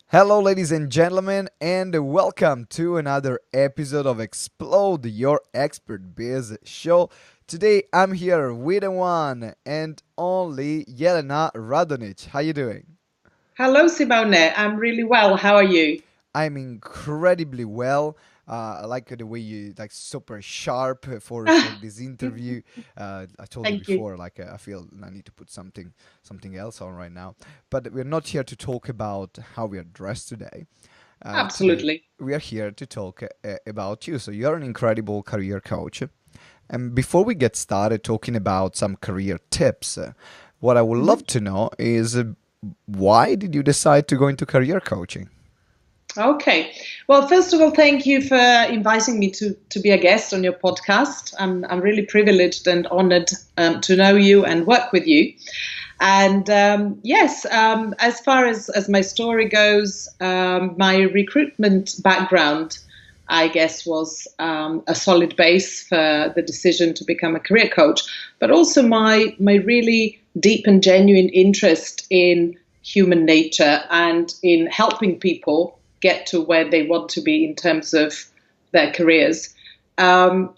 Hello, ladies and gentlemen, and welcome to another episode of Explode Your Expert Biz show. Today, I'm here with the one and only Jelena Radonjic. How you doing? Hello, Simone. I'm really well. How are you? I'm incredibly well. I like the way you super sharp for this interview. I told you Thank you. before, I feel I need to put something else on right now. But we're not here to talk about how we are dressed today. Today Absolutely. we are here to talk about you. So you're an incredible career coach. And before we get started talking about some career tips, what I would Mhm. love to know is why did you decide to go into career coaching? Okay. Well, first of all, thank you for inviting me to be a guest on your podcast. I'm really privileged and honored to know you and work with you. And yes, as far as my story goes, my recruitment background, I guess, was a solid base for the decision to become a career coach, but also my really deep and genuine interest in human nature and in helping people get to where they want to be in terms of their careers. Um,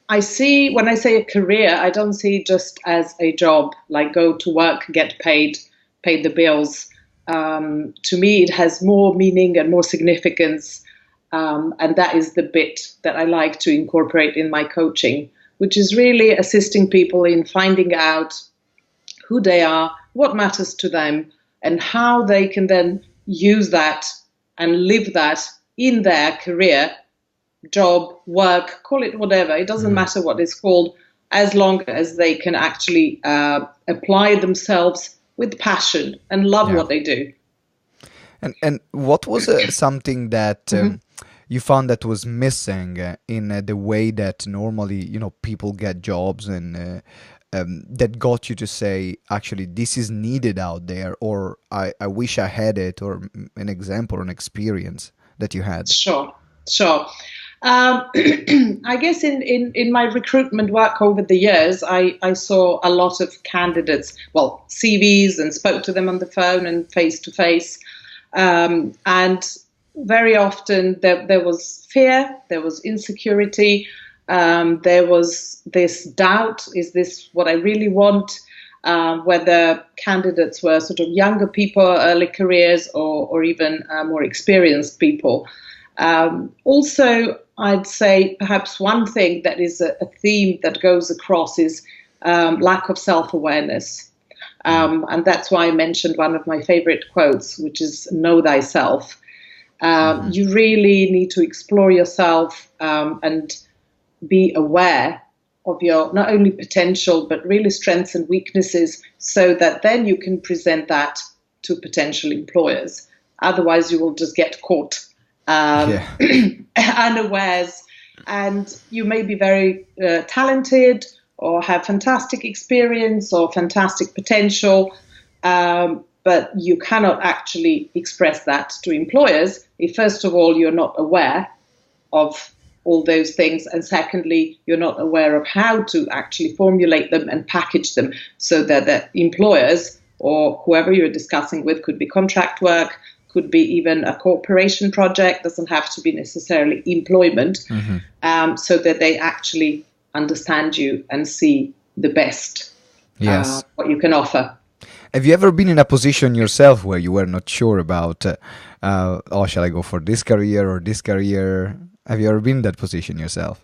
I see when I say a career, I don't see it just as a job, like go to work, get paid, pay the bills. To me, it has more meaning and more significance. And that is the bit that I like to incorporate in my coaching, which is really assisting people in finding out who they are, what matters to them, and how they can then use that and live that in their career, job, work, call it whatever. It doesn't Mhm. matter what it's called, as long as they can actually apply themselves with passion and love Yeah. what they do. And what was something that Mhm. you found that was missing in the way that normally people get jobs and that got you to say actually this is needed out there, or I wish I had it, or an example or an experience that you had. Sure, sure. I guess in my recruitment work over the years, I saw a lot of candidates, well, CVs, and spoke to them on the phone and face to face. And very often there was fear, there was insecurity, there was this doubt, is this what I really want? Whether candidates were sort of younger people, early careers, or even more experienced people. Also, I'd say perhaps one thing that is a theme that goes across is lack of self awareness. Mm. And that's why I mentioned one of my favorite quotes, which is know thyself. Hmm. You really need to explore yourself and be aware of your not only potential, but really strengths and weaknesses so that then you can present that to potential employers. Otherwise, you will just get caught Yeah. unawares, and you may be very talented or have fantastic experience or fantastic potential, but you cannot actually express that to employers if, first of all, you're not aware of all those things, and secondly, you're not aware of how to actually formulate them and package them so that the employers or whoever you're discussing with, could be contract work, could be even a cooperation project, doesn't have to be necessarily employment, Hmm. so that they actually understand you and see the best Yes. what you can offer. Have you ever been in a position yourself where you were not sure about, oh, shall I go for this career or this career? Have you ever been in that position yourself?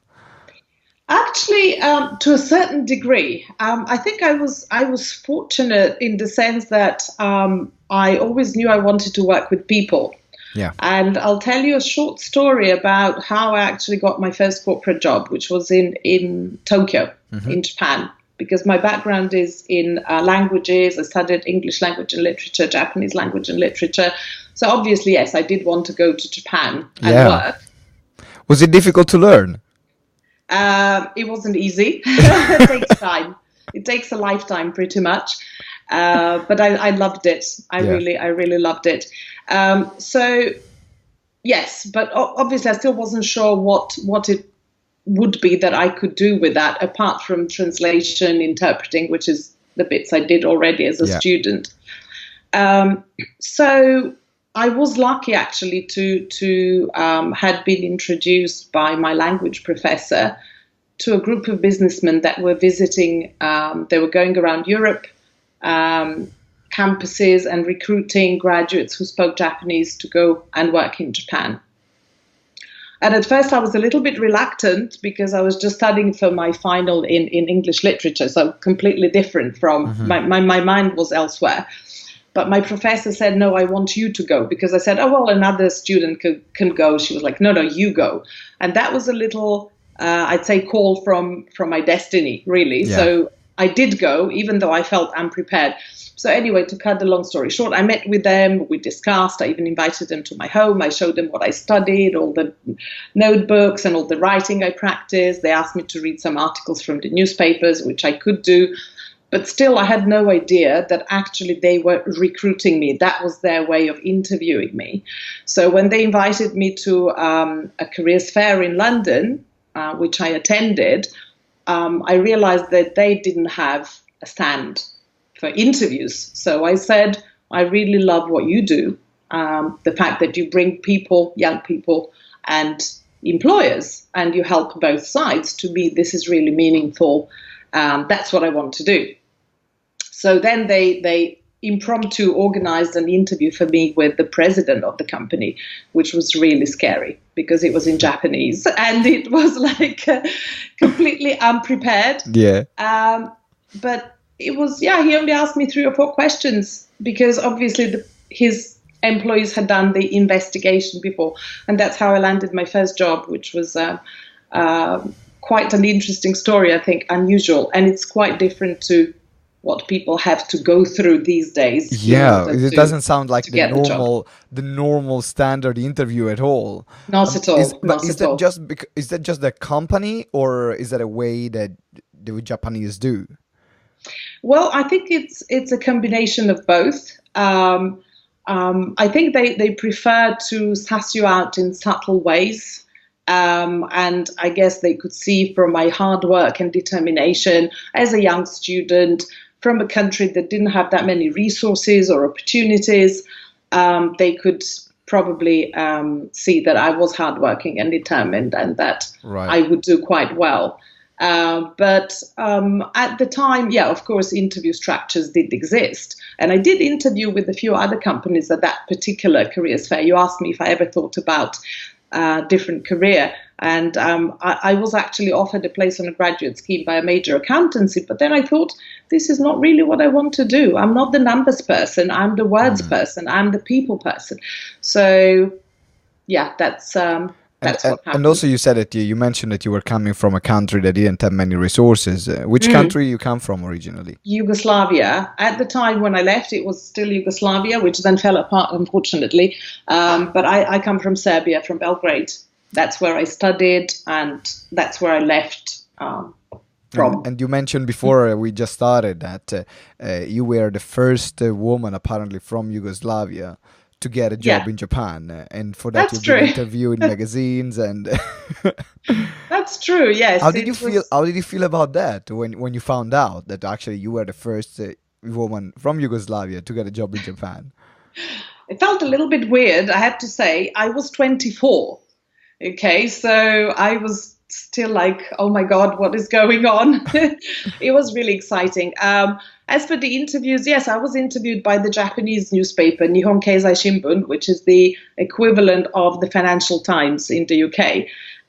Actually, to a certain degree, I think I was fortunate in the sense that I always knew I wanted to work with people. Yeah. And I'll tell you a short story about how I actually got my first corporate job, which was in Tokyo, Hmm. in Japan, because my background is in languages. I studied English language and literature, Japanese language and literature. So obviously, yes, I did want to go to Japan and Yeah. work. Was it difficult to learn? It wasn't easy. It takes time. It takes a lifetime, pretty much. But I loved it. Yeah. I really loved it. So yes, but obviously I still wasn't sure what it would be that I could do with that, apart from translation, interpreting, which is the bits I did already as a Yeah. student. Um, so I was lucky actually to had been introduced by my language professor to a group of businessmen that were visiting. They were going around Europe, campuses, and recruiting graduates who spoke Japanese to go and work in Japan. And at first I was a little bit reluctant because I was just studying for my final in English literature, so completely different from my mind was elsewhere. But my professor said, no, I want you to go, because I said, oh, well, another student can go. She was like, no, you go. And that was a little, I'd say, call from my destiny, really. Yeah. So I did go, even though I felt unprepared. So anyway, to cut the long story short, I met with them, we discussed, I even invited them to my home. I showed them what I studied, all the notebooks and all the writing I practiced. They asked me to read some articles from the newspapers, which I could do. But still, I had no idea that actually they were recruiting me. That was their way of interviewing me. So when they invited me to a careers fair in London, which I attended, I realized that they didn't have a stand for interviews. So I said, I really love what you do. The fact that you bring people, young people, and employers, and you help both sides. To me, this is really meaningful. That's what I want to do. So then they impromptu organized an interview for me with the president of the company, which was really scary because it was in Japanese and it was like completely unprepared. Yeah. But it was, he only asked me 3 or 4 questions because obviously his employees had done the investigation before. And that's how I landed my first job, which was quite an interesting story, I think, unusual. And it's quite different to what people have to go through these days. Yeah, it doesn't sound like the normal standard interview at all. Not at all. Is that just the company, or is that a way that the Japanese do? Well, I think it's a combination of both. I think they prefer to suss you out in subtle ways. And I guess they could see from my hard work and determination as a young student from a country that didn't have that many resources or opportunities, they could probably see that I was hardworking and determined and that I would do quite well. But at the time, of course, interview structures did exist. And I did interview with a few other companies at that particular careers fair. You asked me if I ever thought about different career. And I was actually offered a place on a graduate scheme by a major accountancy. But then I thought, this is not really what I want to do. I'm not the numbers person. I'm the words person. I'm the people person. So, that's what happened. And also you said that you mentioned that you were coming from a country that didn't have many resources. Which country you come from originally? Yugoslavia. At the time when I left, it was still Yugoslavia, which then fell apart, unfortunately. But I come from Serbia, from Belgrade. That's where I studied, and that's where I left from. And you mentioned before we just started that you were the first woman, apparently, from Yugoslavia to get a job in Japan, and for that you've been interviewed in magazines and That's true. Yes. How did you feel about that when you found out that actually you were the first woman from Yugoslavia to get a job in Japan? It felt a little bit weird, I have to say. I was 24. Okay, so I was still like, oh my God, what is going on? It was really exciting. As for the interviews, yes, I was interviewed by the Japanese newspaper, Nihon Keizai Shimbun, which is the equivalent of the Financial Times in the UK.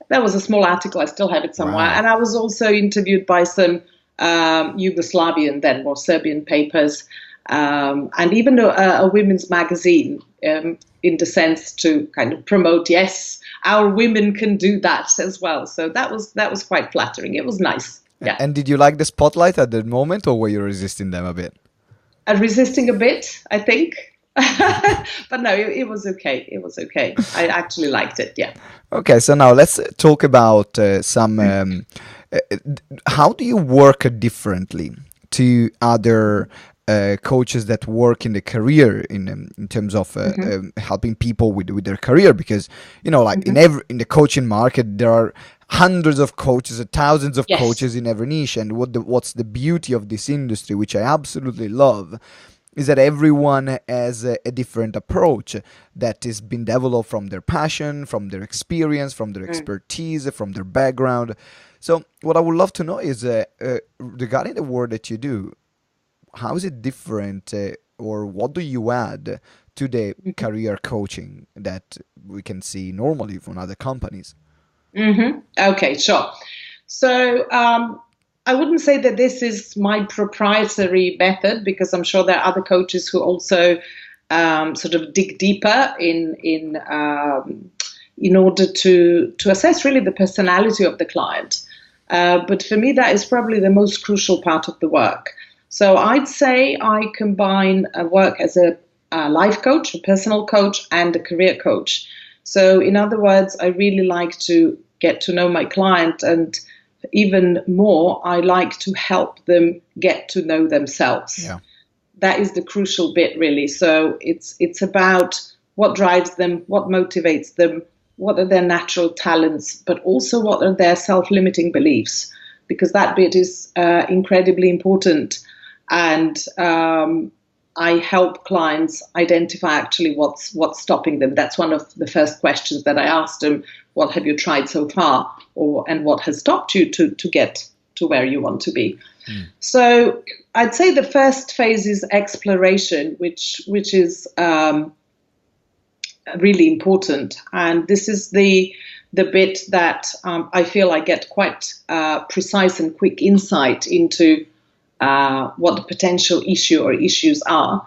That was a small article, I still have it somewhere. Wow. And I was also interviewed by some Yugoslavian, then more Serbian papers, and even a women's magazine, in the sense to kind of promote, yes, our women can do that as well. So that was quite flattering. It was nice. Yeah. And did you like the spotlight at that moment, or were you resisting them a bit? Resisting a bit, I think. But no, it was okay. It was okay. I actually liked it. Yeah. Okay, so now let's talk about some. How do you work differently to other coaches that work in the career in terms of helping people with their career? Because like in the coaching market, there are hundreds of coaches, thousands of coaches in every niche, and what's the beauty of this industry, which I absolutely love, is that everyone has a different approach that is being developed from their passion, from their experience, from their expertise, from their background. So what I would love to know is regarding the work that you do, how is it different, or what do you add to the career coaching that we can see normally from other companies? Okay, sure. So I wouldn't say that this is my proprietary method, because I'm sure there are other coaches who also sort of dig deeper in order to assess really the personality of the client. But for me, that is probably the most crucial part of the work. So I'd say I combine work as a life coach, a personal coach, and a career coach. So in other words, I really like to get to know my client, and even more, I like to help them get to know themselves. Yeah. That is the crucial bit, really. So it's about what drives them, what motivates them, what are their natural talents, but also what are their self-limiting beliefs, because that bit is incredibly important. And I help clients identify actually what's stopping them. That's one of the first questions that I asked them. What have you tried so far, and what has stopped you to get to where you want to be? So I'd say the first phase is exploration, which is really important. And this is the bit that I feel I get quite precise and quick insight into what the potential issue or issues are,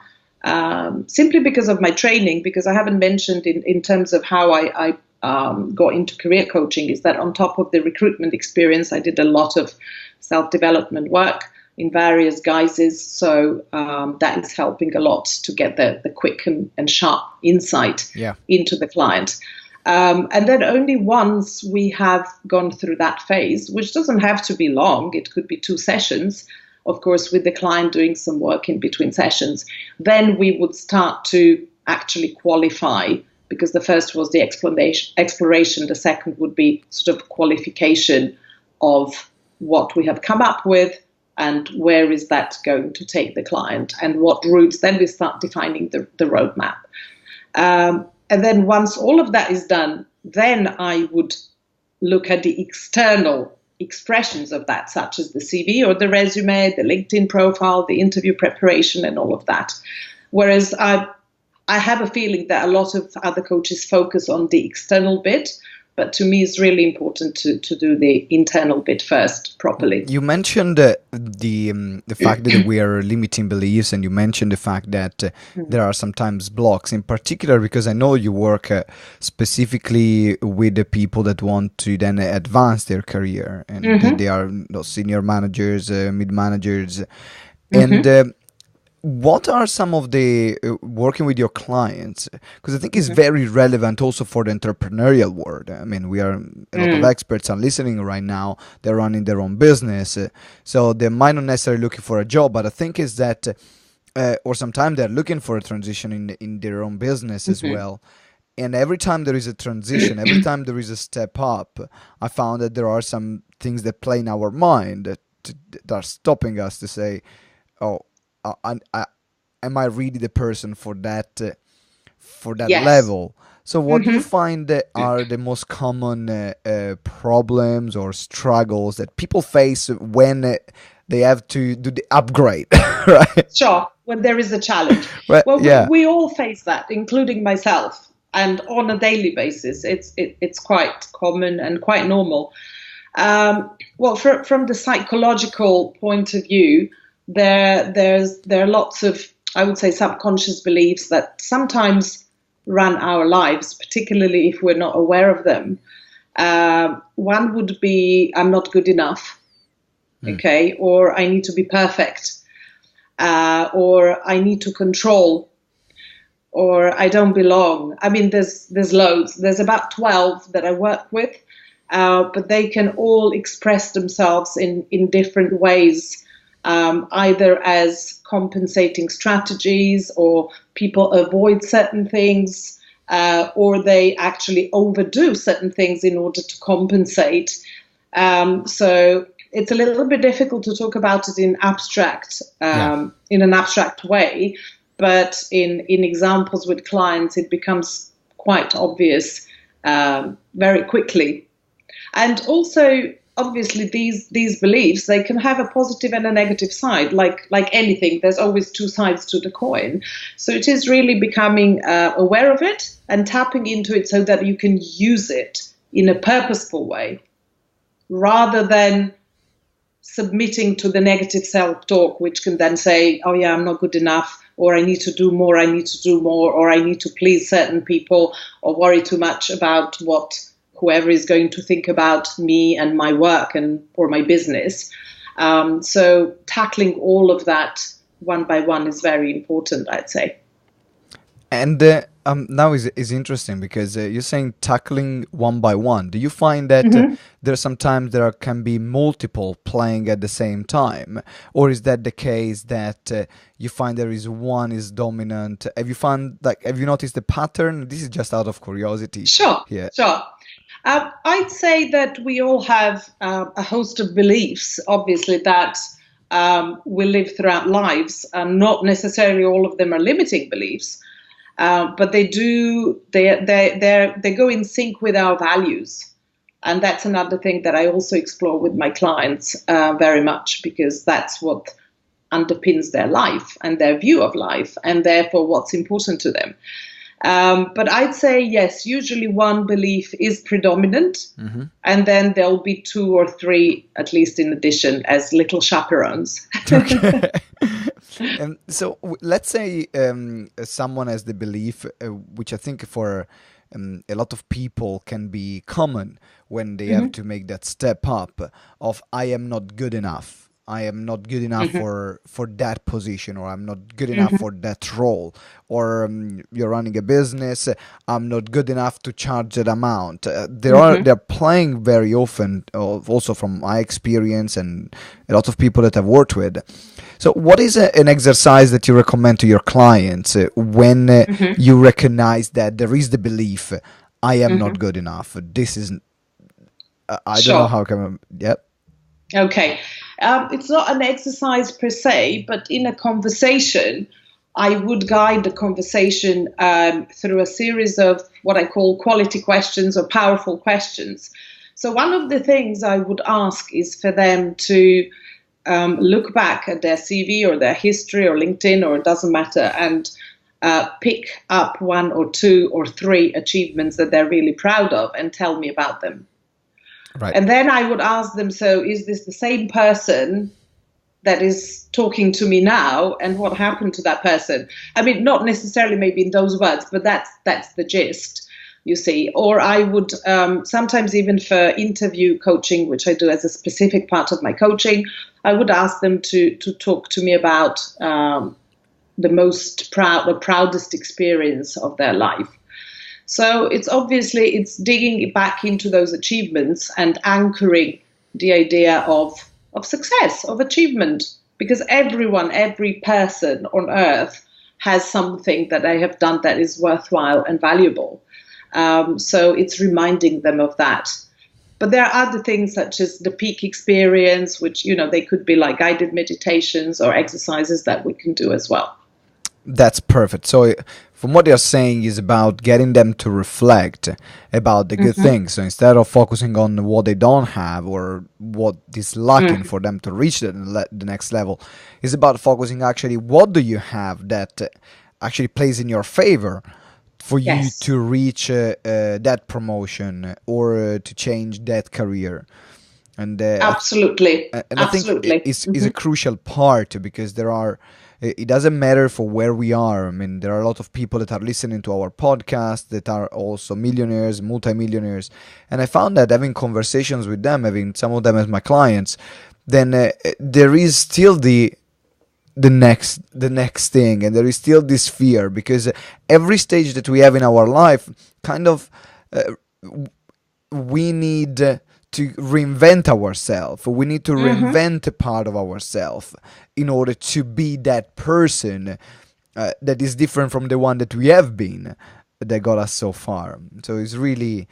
simply because of my training. Because I haven't mentioned in terms of how I got into career coaching, is that on top of the recruitment experience, I did a lot of self-development work in various guises. So that is helping a lot to get the quick and sharp insight into the client. And then only once we have gone through that phase, which doesn't have to be long, it could be 2 sessions, of course, with the client doing some work in between sessions, then we would start to actually qualify, because the first was the exploration, the second would be sort of qualification of what we have come up with and where is that going to take the client and what routes. Then we start defining the roadmap. And then once all of that is done, then I would look at the external expressions of that, such as the CV or the resume, the LinkedIn profile, the interview preparation, and all of that. Whereas I have a feeling that a lot of other coaches focus on the external bit, but to me it's really important to do the internal bit first properly. You mentioned the fact that we are limiting beliefs, and you mentioned the fact that there are sometimes blocks, in particular because I know you work specifically with the people that want to then advance their career, and they are senior managers, mid-managers, and what are some of the working with your clients? Because I think it's very relevant also for the entrepreneurial world. I mean, we are a lot of experts are listening right now. They're running their own business, so they might not necessarily looking for a job. But I think is that, or sometimes they're looking for a transition in their own business as well. And every time there is a transition, every time there is a step up, I found that there are some things that play in our mind that are stopping us to say, "Oh, am I really the person for that level?" So what do you find that are the most common problems or struggles that people face when they have to do the upgrade, right? Sure, when there is a challenge. Well, we all face that, including myself, and on a daily basis. It's quite common and quite normal. Well, from the psychological point of view, there are lots of, I would say, subconscious beliefs that sometimes run our lives, particularly if we're not aware of them. One would be, I'm not good enough, okay, or I need to be perfect, or I need to control, or I don't belong. I mean, there's loads. There's about 12 that I work with, but they can all express themselves in different ways. Either as compensating strategies, or people avoid certain things, or they actually overdo certain things in order to compensate. So it's a little bit difficult to talk about it in an abstract way. but in examples with clients, it becomes quite obvious very quickly. And also, obviously, these beliefs, they can have a positive and a negative side. Like anything, there's always two sides to the coin. So it is really becoming aware of it and tapping into it so that you can use it in a purposeful way, rather than submitting to the negative self-talk, which can then say, oh yeah, I'm not good enough, or I need to do more, or I need to please certain people, or worry too much about what whoever is going to think about me and my work and or my business. So tackling all of that one by one is very important, I'd say. And now is interesting because you're saying tackling one by one. Do you find that there's sometimes there can be multiple playing at the same time, or is that the case that you find there is one is dominant? Have you noticed the pattern? This is just out of curiosity. Sure, Yeah. sure. I'd say that we all have a host of beliefs, obviously, that we live throughout lives. Not necessarily all of them are limiting beliefs. But they go in sync with our values. And that's another thing that I also explore with my clients very much, because that's what underpins their life and their view of life, and therefore what's important to them. But I'd say, yes, usually one belief is predominant, and then there'll be two or three, at least in addition, as little chaperones. Okay. So let's say someone has the belief, which I think for a lot of people can be common when they have to make that step up of I am not good enough. I am not good enough for that position, or I'm not good enough for that role, or you're running a business, I'm not good enough to charge that amount. They're playing very often, also from my experience and a lot of people that I've worked with. So what is an exercise that you recommend to your clients when you recognize that there is the belief, I am not good enough? This is, I don't know how come, yep. Okay. It's not an exercise per se, but in a conversation, I would guide the conversation through a series of what I call quality questions or powerful questions. So one of the things I would ask is for them to look back at their CV or their history or LinkedIn, or it doesn't matter, and pick up one or two or three achievements that they're really proud of and tell me about them. Right. And then I would ask them, so is this the same person that is talking to me now, and what happened to that person? I mean, not necessarily maybe in those words, but that's the gist, you see. Or I would sometimes, even for interview coaching, which I do as a specific part of my coaching, I would ask them to talk to me about the proudest experience of their life. So it's digging back into those achievements and anchoring the idea of success, of achievement, because every person on earth has something that they have done that is worthwhile and valuable. So it's reminding them of that. But there are other things such as the peak experience, which, they could be like guided meditations or exercises that we can do as well. That's perfect. So from what you're saying is about getting them to reflect about the good things. So instead of focusing on what they don't have or what is lacking for them to reach the next level, it's about focusing actually what do you have that actually plays in your favor for you to reach that promotion or to change that career. And absolutely. And I think it's a crucial part, because it doesn't matter for where we are. I mean, there are a lot of people that are listening to our podcast that are also millionaires, multimillionaires. And I found that having conversations with them, having some of them as my clients, then there is still the next thing, and there is still this fear, because every stage that we have in our life, kind of, we need to reinvent ourselves. We need to reinvent a part of ourselves in order to be that person that is different from the one that we have been, that got us so far. So it's really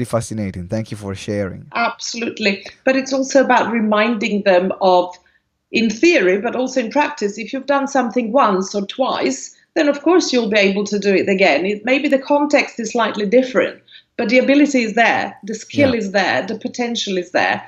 fascinating. Thank you for sharing. Absolutely. But it's also about reminding them of, in theory, but also in practice, if you've done something once or twice, then of course you'll be able to do it again. Maybe the context is slightly different, but the ability is there, the skill is there, the potential is there.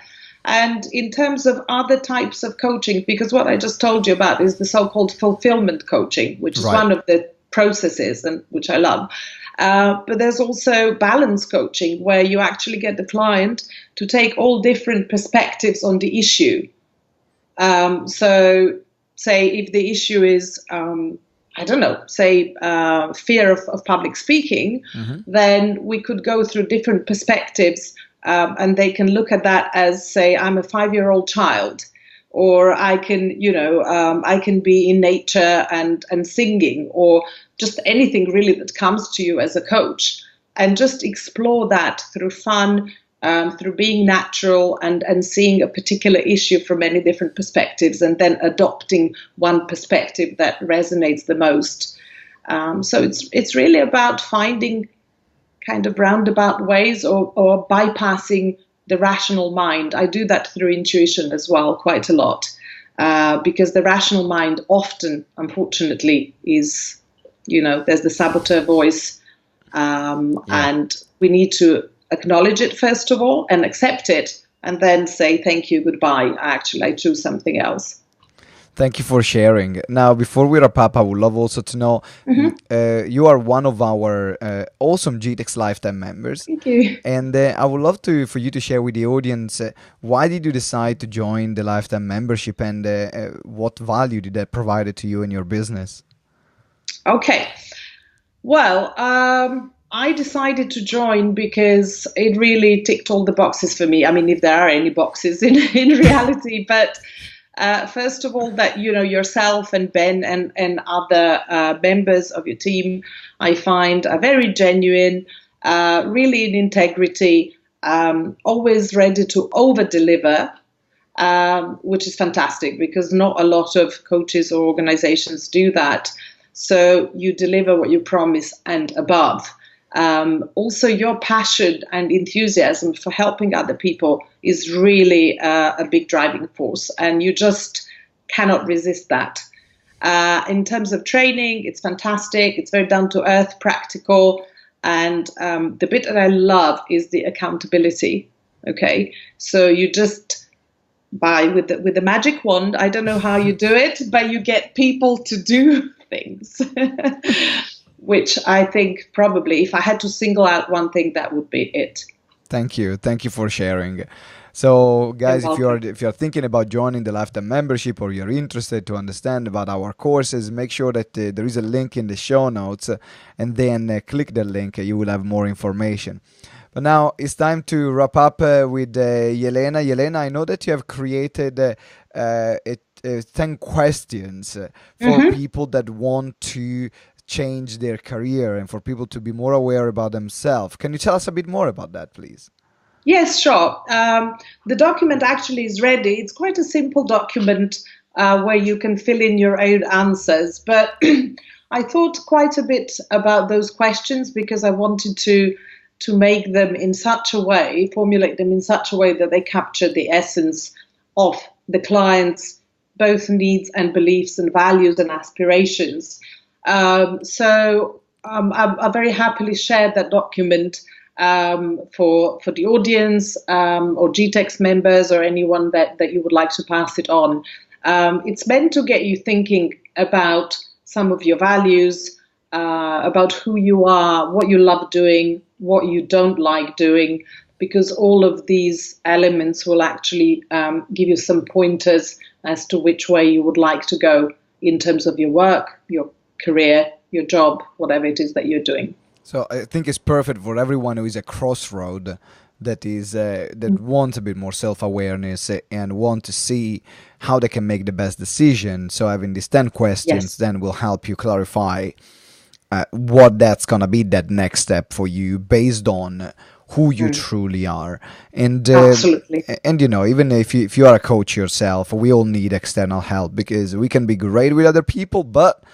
And in terms of other types of coaching, because what I just told you about is the so-called fulfillment coaching, which is one of the processes, and which I love. But there's also balance coaching, where you actually get the client to take all different perspectives on the issue. So say if the issue is, I don't know, say fear of public speaking, then we could go through different perspectives, and they can look at that as, say, I'm a 5-year-old child, or I can, I can be in nature and singing, or just anything really that comes to you as a coach, and just explore that through fun, through being natural and seeing a particular issue from many different perspectives, and then adopting one perspective that resonates the most. So it's really about finding kind of roundabout ways or bypassing the rational mind. I do that through intuition as well, quite a lot, because the rational mind often, unfortunately, is, there's the saboteur voice, and we need to acknowledge it first of all and accept it, and then say thank you, goodbye. Actually, I choose something else. Thank you for sharing. Now, before we wrap up, I would love also to know, you are one of our awesome GTeX Lifetime members. Thank you. And I would love for you to share with the audience, why did you decide to join the Lifetime membership, and what value did that provide to you in your business? Okay. Well, I decided to join because it really ticked all the boxes for me. I mean, if there are any boxes in reality, but first of all, that, yourself and Ben and other members of your team, I find are very genuine, really in integrity, always ready to over-deliver, which is fantastic, because not a lot of coaches or organizations do that. So you deliver what you promise and above. Also, your passion and enthusiasm for helping other people is really a big driving force, and you just cannot resist that. In terms of training, it's fantastic. It's very down to earth, practical, and the bit that I love is the accountability. Okay, so you just with the magic wand. I don't know how you do it, but you get people to do things. Which I think probably, if I had to single out one thing, that would be it. Thank you for sharing. So, guys, if you're thinking about joining the Lifetime membership, or you're interested to understand about our courses, make sure that there is a link in the show notes, and then click the link. You will have more information. But now it's time to wrap up with Jelena. Jelena, I know that you have created 10 questions for people that want to change their career, and for people to be more aware about themselves. Can you tell us a bit more about that, please? Yes, sure. The document actually is ready. It's quite a simple document where you can fill in your own answers. But I thought quite a bit about those questions, because I wanted to make them in such a way, formulate them in such a way that they capture the essence of the client's both needs and beliefs and values and aspirations. So I very happily shared that document for the audience, or GTeX members, or anyone that you would like to pass it on. It's meant to get you thinking about some of your values, about who you are, what you love doing, what you don't like doing, because all of these elements will actually give you some pointers as to which way you would like to go in terms of your work, your career, your job, whatever it is that you're doing. So I think it's perfect for everyone who is a crossroad, that is that wants a bit more self-awareness and want to see how they can make the best decision. So having these 10 questions then will help you clarify what that's going to be, that next step for you, based on who you truly are. And absolutely. And even if you are a coach yourself, we all need external help, because we can be great with other people, but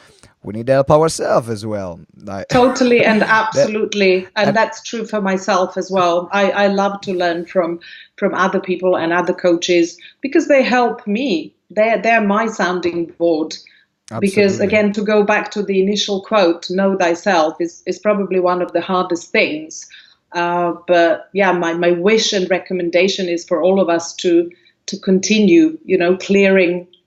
we need to help ourselves as well. Totally and absolutely. And that's true for myself as well. I love to learn from other people and other coaches, because they help me. They're my sounding board. Because Absolutely. again, to go back to the initial quote, know thyself is probably one of the hardest things. But yeah, my wish and recommendation is for all of us to continue,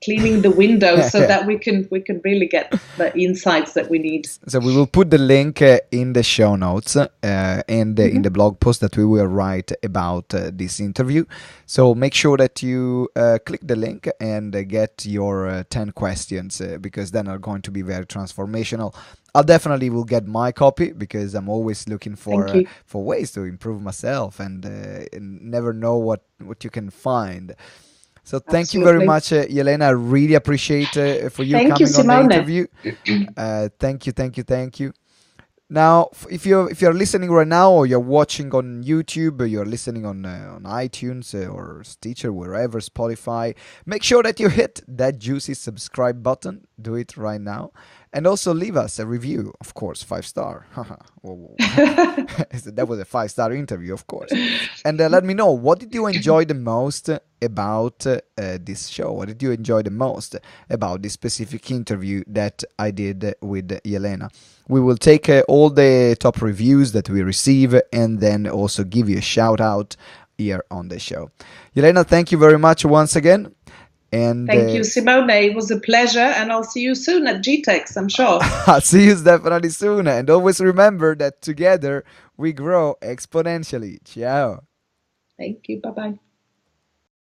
cleaning the windows so that we can really get the insights that we need. So we will put the link in the show notes and in the Mhm. blog post that we will write about this interview. So make sure that you click the link and get your 10 questions because then are going to be very transformational. I definitely will get my copy because I'm always looking Thank you. for ways to improve myself and never know what you can find. So thank you very Absolutely. much, Jelena. I really appreciate for you Thank you, coming on the Simone. interview. Thank you, thank you, thank you. Now, if you're listening right now, or you're watching on YouTube, or you're listening on iTunes or Stitcher, wherever, Spotify, make sure that you hit that juicy subscribe button. Do it right now, and also leave us a review, of course, 5 star. Whoa. That was a 5 star interview, of course. And let me know, what did you enjoy the most about this show? What did you enjoy the most about this specific interview that I did with Jelena? We will take all the top reviews that we receive and then also give you a shout out here on the show. Jelena, thank you very much once again. And Thank you, Simone. It was a pleasure, and I'll see you soon at GTeX, I'm sure. I'll see you definitely soon. And always remember that together we grow exponentially. Ciao. Thank you. Bye bye.